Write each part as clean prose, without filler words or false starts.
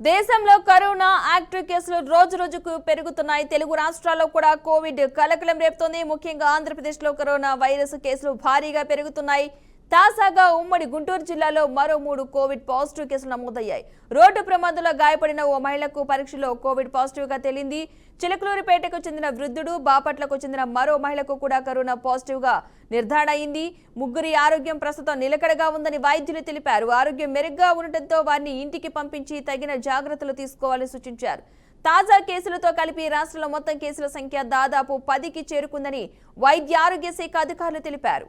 దేశంలో corona active కేసులు రోజు రోజుకు పెరుగుతున్నాయి. తెలుగు రాష్ట్రాల్లో కూడా కోవిడ్ కలకలం రేపుతోంది. ముఖ్యంగా ఆంధ్రప్రదేశ్లో కరోనా వైరస్ కేసులు భారీగా పెరుగుతున్నాయి. తాజాగా ఉమ్మడి గుంటూరు జిల్లాలో మరో 3 కోవిడ్ పాజిటివ్ కేసులు నమోదయ్యాయి. రోడ్డు ప్రమాదంలో గాయపడిన ఓ మహిళకు పరీక్షలో కోవిడ్ పాజిటివ్ గా తేలింది. చిలకలూరిపేటకు చెందిన వృద్ధుడు, బాపట్లకు చెందిన మరో మహిళకు కూడా కరోనా పాజిటివ్ గా నిర్ధారణ అయింది. ముగ్గురి ఆరోగ్యం ప్రస్తుతం నిలకడగా ఉందని వైద్యులు తెలిపారు. ఆరోగ్యం మెరుగ్గా ఉండటంతో వారిని ఇంటికి పంపించి తగిన జాగ్రత్తలు తీసుకోవాలని సూచించారు. తాజా కేసులతో కలిపి రాష్ట్రంలో మొత్తం కేసుల సంఖ్య దాదాపు 10కి చేరుకుందని వైద్య ఆరోగ్య శాఖ అధికారులు తెలిపారు.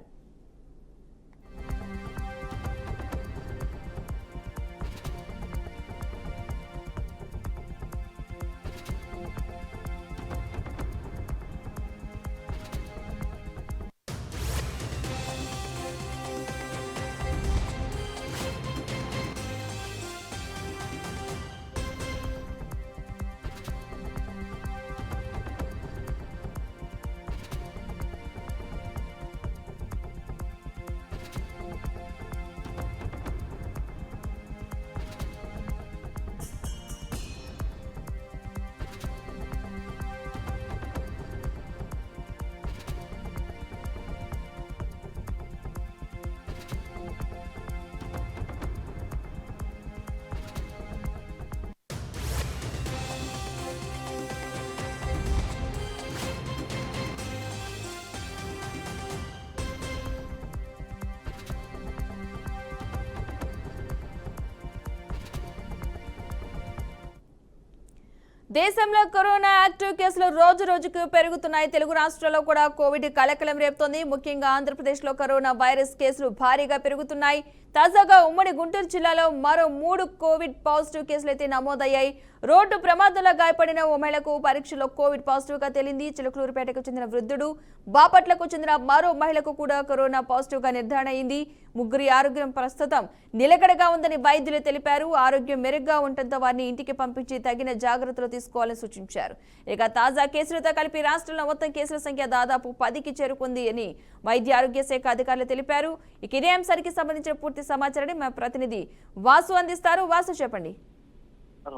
దేశంలో కరోనా యాక్టివ్ కేసులు రోజు రోజుకు పెరుగుతున్నాయి. తెలుగు రాష్ట్రాల్లో కూడా కోవిడ్ కలకలం రేపుతోంది. ముఖ్యంగా ఆంధ్రప్రదేశ్లో కరోనా వైరస్ కేసులు భారీగా పెరుగుతున్నాయి. తాజాగా ఉమ్మడి గుంటూరు జిల్లాలో మరో 3 కోవిడ్ పాజిటివ్ కేసులు అయితే నమోదయ్యాయి. రోడ్డు ప్రమాదంలో గాయపడిన ఓ మహిళకు పరీక్షలో కోవిడ్ పాజిటివ్ గా తేలింది. చిలకలూరిపేటకు చెందిన వృద్ధుడు, బాపట్లకు చెందిన మరో మహిళకు కూడా కరోనా పాజిటివ్ గా నిర్ధారణ అయింది. ముగ్గురి ఆరోగ్యం ప్రస్తుతం నిలకడగా ఉందని వైద్యులు తెలిపారు. ఆరోగ్యం మెరుగ్గా ఉండటంతో వారిని ఇంటికి పంపించి తగిన జాగ్రత్తలు తీసుకోవాలని సూచించారు. ఇక తాజా కేసులతో కలిపి రాష్ట్రంలో మొత్తం కేసుల సంఖ్య దాదాపు 10కి చేరుకుంది అని వైద్య ఆరోగ్య శాఖ అధికారులు తెలిపారు. ఇక ఇదే అంశానికి సంబంధించిన పూర్తి సమాచారాన్ని మా ప్రతినిధి వాసు అందిస్తారు. వాసు, చెప్పండి.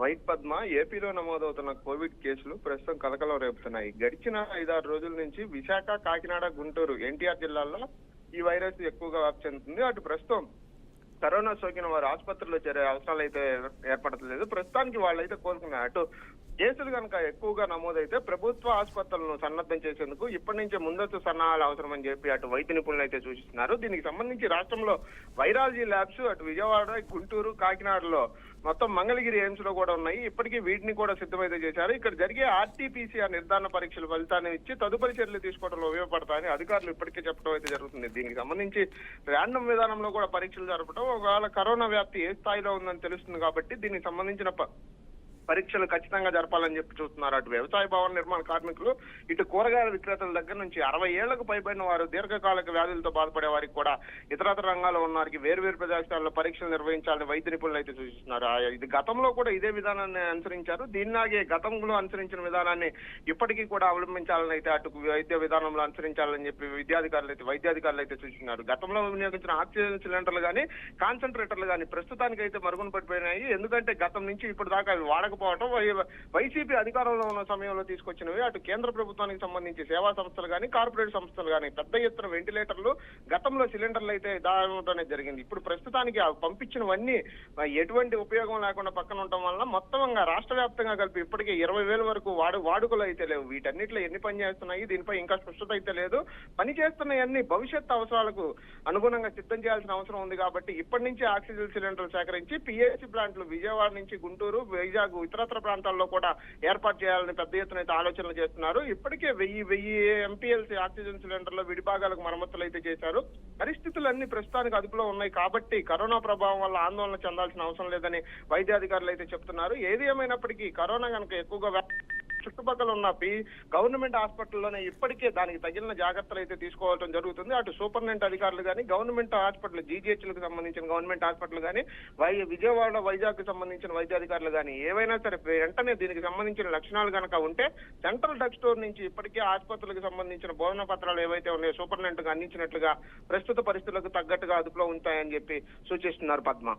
రైట్ పద్మ, ఏపీలో నమోదవుతున్న కోవిడ్ కేసులు ప్రస్తుతం కలకలం రేపుతున్నాయి. గడిచిన 5-6 రోజుల నుంచి విశాఖ, కాకినాడ, గుంటూరు, ఎన్టీఆర్ జిల్లాల్లో ఈ వైరస్ ఎక్కువగా వ్యాప్తి చెందుతుంది. అటు ప్రస్తుతం కరోనా సోకిన వారు ఆసుపత్రిలో చేరే అవసరాలు అయితే ఏర్పడట్లేదు. ప్రస్తుతానికి వాళ్ళైతే కోలుకున్నారు. అటు కేసులు కనుక ఎక్కువగా నమోదైతే ప్రభుత్వ ఆసుపత్రులను సన్నద్ధం చేసేందుకు ఇప్పటి నుంచే ముందస్తు సన్నాహాలు అవసరమని చెప్పి అటు వైద్య నిపుణులు అయితే సూచిస్తున్నారు. దీనికి సంబంధించి రాష్ట్రంలో వైరాలజీ ల్యాబ్స్ అటు విజయవాడ, గుంటూరు, కాకినాడలో మొత్తం మంగళగిరి ఎయిమ్స్ లో కూడా ఉన్నాయి. ఇప్పటికీ వీటిని కూడా సిద్ధమైతే చేశారు. ఇక్కడ జరిగే ఆర్టీపీసీఆర్ నిర్ధారణ పరీక్షల ఫలితాన్ని ఇచ్చి తదుపరి చర్యలు తీసుకోవడంలో ఉపయోగపడతాయని అధికారులు ఇప్పటికే చెప్పడం అయితే జరుగుతుంది. దీనికి సంబంధించి ర్యాండమ్ విధానంలో కూడా పరీక్షలు జరపడం, ఒకవేళ కరోనా వ్యాప్తి ఏ స్థాయిలో ఉందని తెలుస్తుంది కాబట్టి దీనికి సంబంధించిన పరీక్షలు ఖచ్చితంగా జరపాలని చెప్పి చూస్తున్నారు. అటు వ్యవసాయ భవన నిర్మాణ కార్మికులు, ఇటు కూరగాయల విక్రేతల దగ్గర నుంచి 60 ఏళ్లకు పైబడిన వారు, దీర్ఘకాలిక వ్యాధులతో బాధపడే వారికి కూడా, ఇతరత్ర రంగాల్లో ఉన్న వారికి వేర్వేరు ప్రదేశాల్లో పరీక్షలు నిర్వహించాలని వైద్య నిపుణులు అయితే సూచిస్తున్నారు. ఇది గతంలో కూడా ఇదే విధానాన్ని అనుసరించారు. దీనిలాగే గతంలో అనుసరించిన విధానాన్ని ఇప్పటికీ కూడా అవలంబించాలని అయితే అటు వైద్య విధానంలో అనుసరించాలని చెప్పి వైద్యాధికారులు అయితే సూచిస్తున్నారు. గతంలో వినియోగించిన ఆక్సిజన్ సిలిండర్లు కానీ, కాన్సన్ట్రేటర్లు కానీ ప్రస్తుతానికి అయితే మరుగున పడిపోయినాయి. ఎందుకంటే గతం నుంచి ఇప్పుడు దాకా అవి వాడకపోవడం వైసీపీ అధికారంలో ఉన్న సమయంలో తీసుకొచ్చినవి. అటు కేంద్ర ప్రభుత్వానికి సంబంధించి సేవా సంస్థలు కానీ, కార్పొరేట్ సంస్థలు కానీ పెద్ద ఎత్తున వెంటిలేటర్లు, గతంలో సిలిండర్లు అయితే దాని జరిగింది. ఇప్పుడు ప్రస్తుతానికి పంపించినవన్నీ ఎటువంటి ఉపయోగం లేకుండా పక్కన ఉండటం వల్ల మొత్తంగా రాష్ట్ర వ్యాప్తంగా కలిపి ఇప్పటికే 20,000 వరకు వాడుకలు అయితే లేవు. వీటన్నిటిలో ఎన్ని పనిచేస్తున్నాయి, దీనిపై ఇంకా స్పష్టత అయితే లేదు. పనిచేస్తున్నవన్నీ భవిష్యత్ అవసరాలకు అనుగుణంగా సిద్ధం చేయాల్సిన అవసరం ఉంది. కాబట్టి ఇప్పటి నుంచి ఆక్సిజన్ సిలిండర్లు సేకరించి పిఎస్సి ప్లాంట్లు విజయవాడ నుంచి గుంటూరు, వైజాగ్, ఇతరత్ర ప్రాంతాల్లో కూడా ఏర్పాటు చేయాలని పెద్ద ఎత్తున అయితే ఆలోచనలు చేస్తున్నారు. ఇప్పటికే 1000 ఎంపీఎల్సీ ఆక్సిజన్ సిలిండర్ల విడిభాగాలకు మరమ్మతులు అయితే చేశారు. పరిస్థితులన్నీ ప్రస్తుతానికి అదుపులో ఉన్నాయి కాబట్టి కరోనా ప్రభావం వల్ల ఆందోళన చెందాల్సిన అవసరం లేదని వైద్యాధికారులు అయితే చెప్తున్నారు. ఏది ఏమైనప్పటికీ కరోనా కనుక ఎక్కువగా చుట్టుపక్కల ఉన్న గవర్నమెంట్ హాస్పిటల్లోనే ఇప్పటికే దానికి తగిన జాగ్రత్తలు అయితే తీసుకోవడం జరుగుతుంది. అటు సూపరింటెండెంట్ అధికారులు కానీ, గవర్నమెంట్ హాస్పిటల్ జీజీహెచ్లకు సంబంధించిన గవర్నమెంట్ హాస్పిటల్ కానీ, విజయవాడ, వైజాగ్ కు సంబంధించిన వైద్యాధికారులు కానీ ఏవైనా సరే వెంటనే దీనికి సంబంధించిన లక్షణాలు కనుక ఉంటే సెంట్రల్ డ్రగ్ స్టోర్ నుంచి ఇప్పటికే ఆసుపత్రులకు సంబంధించిన బోధన పత్రాలు ఏవైతే ఉన్నాయో సూపరింటెండెంట్ గా అందించినట్లుగా ప్రస్తుత పరిస్థితులకు తగ్గట్టుగా అదుపులో ఉంటాయని చెప్పి సూచిస్తున్నారు. Padma.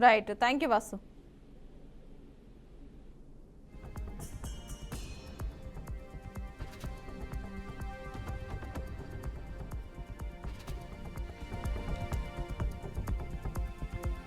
Right, thank you Vasu.